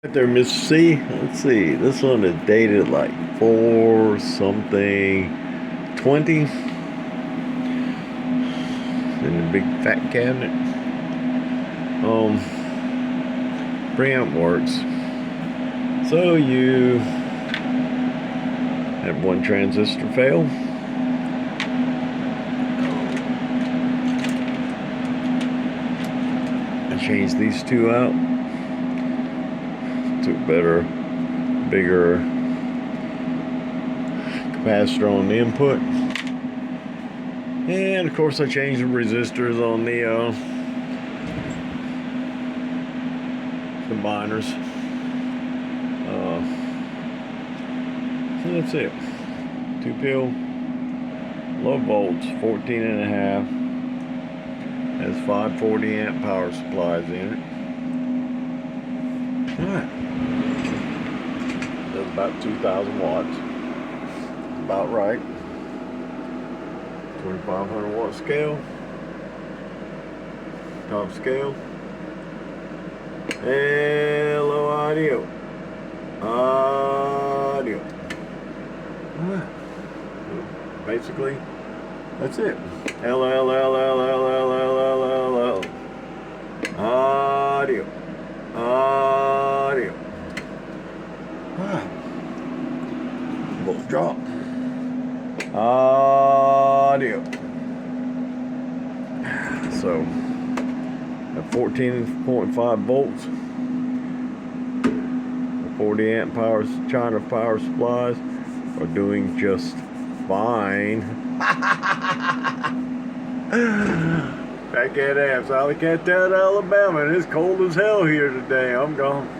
Right there, Miss C. Let's see. This one is dated like 4 something 20. In the big fat cabinet. Preamp works. So you have one transistor fail. I changed these two out. Took better, bigger capacitor on the input. And of course I changed the resistors on the combiners. So that's it. 2-pill, low volts, 14 and a half. Has 540 amp power supplies in it. Alright. Does about 2,000 watts. About right. 2,500 watt scale. Top scale. Hello, audio. Audio. Alright. Basically, that's it. Hello, hello, hello, hello, hello, hello, hello. Audio. Audio. Alright. Both drop. Audio. So, at 14.5 volts, 40 amp power, China power supplies are doing just fine. Back at Abs, Alley Cat Town, Alabama, and it's cold as hell here today. I'm gone.